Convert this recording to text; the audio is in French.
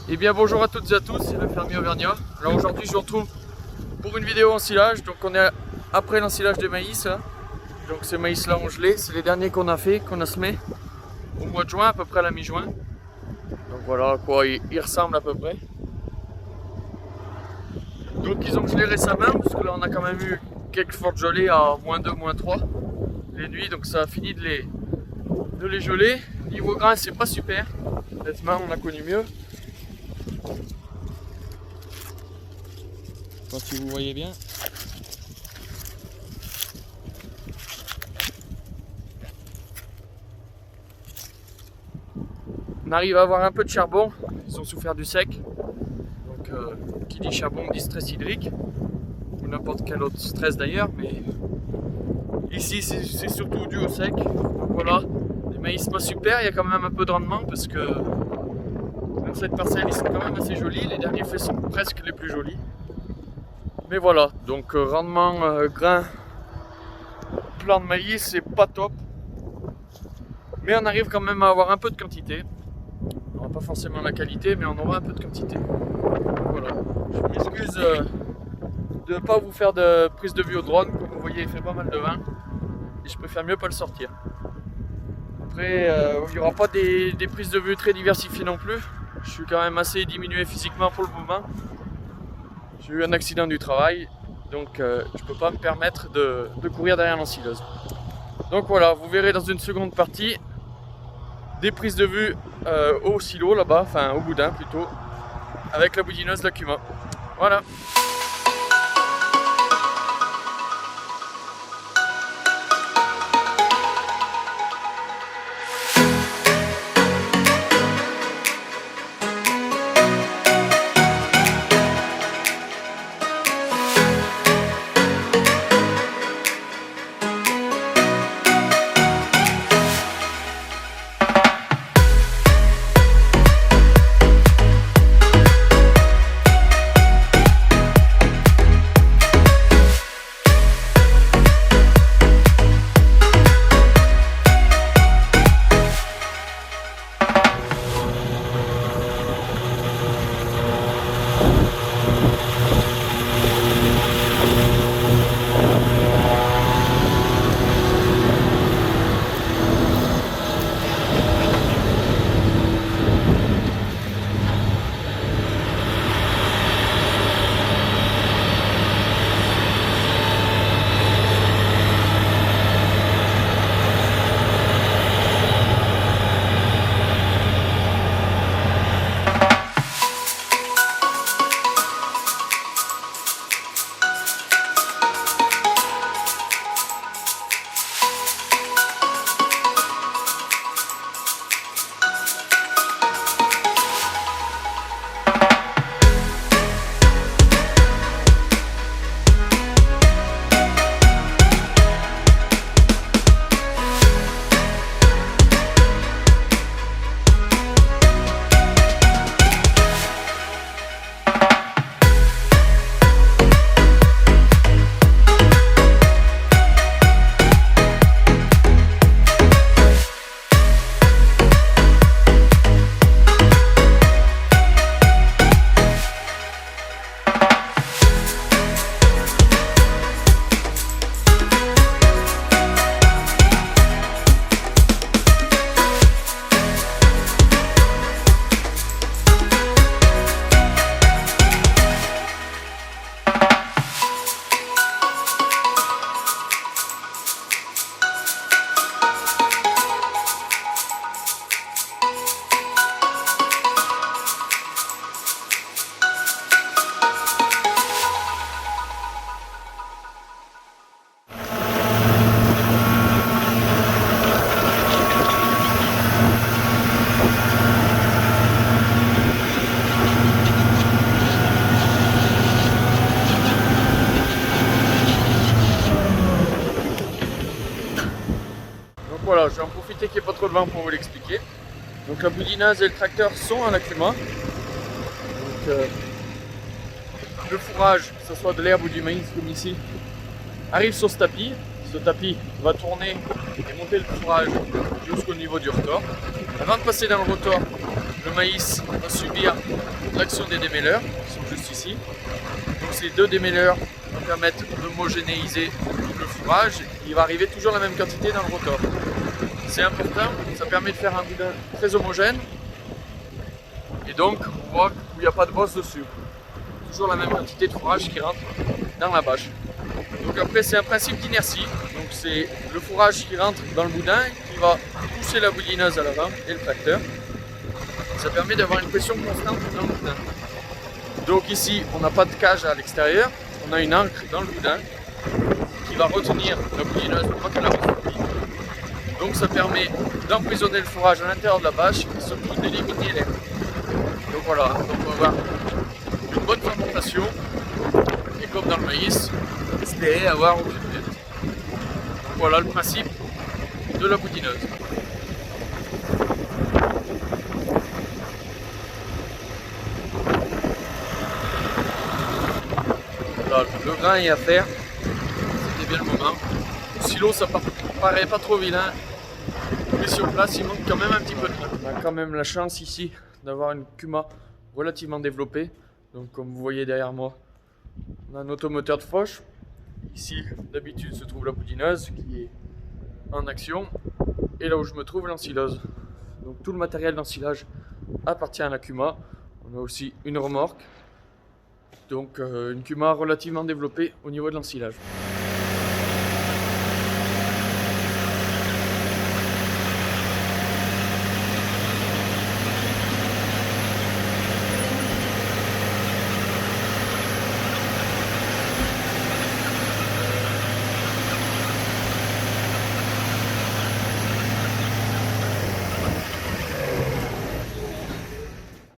Eh bien bonjour à toutes et à tous, c'est le fermier auvergnat. Alors aujourd'hui je vous retrouve pour une vidéo ensilage. Donc on est après l'ensilage des maïs. Donc ces maïs là ont gelé, c'est les derniers qu'on a fait, qu'on a semé au mois de juin, à peu près à la mi-juin. Donc voilà à quoi ils ressemblent à peu près. Donc ils ont gelé récemment, parce que là on a quand même eu quelques fortes gelées à -2, -3 les nuits, donc ça a fini de les geler. Niveau grain c'est pas super, honnêtement on a connu mieux. Je sais pas si vous voyez bien. On arrive à avoir un peu de charbon, ils ont souffert du sec. Donc qui dit charbon dit stress hydrique, ou n'importe quel autre stress d'ailleurs, mais ici c'est surtout dû au sec. Donc voilà, les maïs pas super, il y a quand même un peu de rendement parce que dans cette parcelle ils sont quand même assez jolis, les derniers faits sont presque les plus jolis. Mais voilà, donc rendement grain, plant de maïs c'est pas top, mais on arrive quand même à avoir un peu de quantité. On n'aura pas forcément la qualité, mais on aura un peu de quantité. Voilà, je m'excuse de ne pas vous faire de prise de vue au drone, comme vous voyez il fait pas mal de vent, et je préfère mieux pas le sortir. Après, il n'y aura pas des prises de vue très diversifiées non plus, je suis quand même assez diminué physiquement pour le moment. J'ai eu un accident du travail, donc je ne peux pas me permettre de courir derrière l'ensileuse. Donc voilà, vous verrez dans une seconde partie des prises de vue au silo là-bas, enfin au boudin plutôt, avec la boudineuse Lacuma. Voilà. Voilà, je vais en profiter qu'il n'y ait pas trop de vent pour vous l'expliquer. Donc la boudineuse et le tracteur sont en Lacuma. Donc le fourrage, que ce soit de l'herbe ou du maïs comme ici, arrive sur ce tapis. Ce tapis va tourner et monter le fourrage jusqu'au niveau du rotor. Avant de passer dans le rotor, le maïs va subir l'action des démêleurs, qui sont juste ici. Donc ces deux démêleurs vont permettre d'homogénéiser le fourrage. Il va arriver toujours la même quantité dans le rotor. C'est important, ça permet de faire un boudin très homogène. Et donc on voit qu'il n'y a pas de bosse dessus. Toujours la même quantité de fourrage qui rentre dans la bâche. Donc après c'est un principe d'inertie. Donc c'est le fourrage qui rentre dans le boudin qui va pousser la boudineuse à l'avant et le tracteur. Ça permet d'avoir une pression constante dans le boudin. Donc ici on n'a pas de cage à l'extérieur, on a une ancre dans le boudin qui va retenir la boudineuse pour pas qu'elle avance trop vite. Donc ça permet d'emprisonner le fourrage à l'intérieur de la bâche et surtout d'éliminer l'air. Donc voilà, donc on va avoir une bonne fermentation et comme dans le maïs, espérer avoir aucune perte. Voilà le principe de la boudineuse. Voilà, le grain est à faire, c'était bien le moment. Au silo ça paraît pas trop vilain, mais sur place il manque quand même un petit peu de grain. On a quand même la chance ici d'avoir une Kuma relativement développée. Donc comme vous voyez derrière moi, on a un automoteur de Foch. Ici d'habitude se trouve la boudineuse qui est en action. Et là où je me trouve, l'ensilose. Donc tout le matériel d'ensilage appartient à la Kuma. On a aussi une remorque. Donc une Kuma relativement développée au niveau de l'ensilage.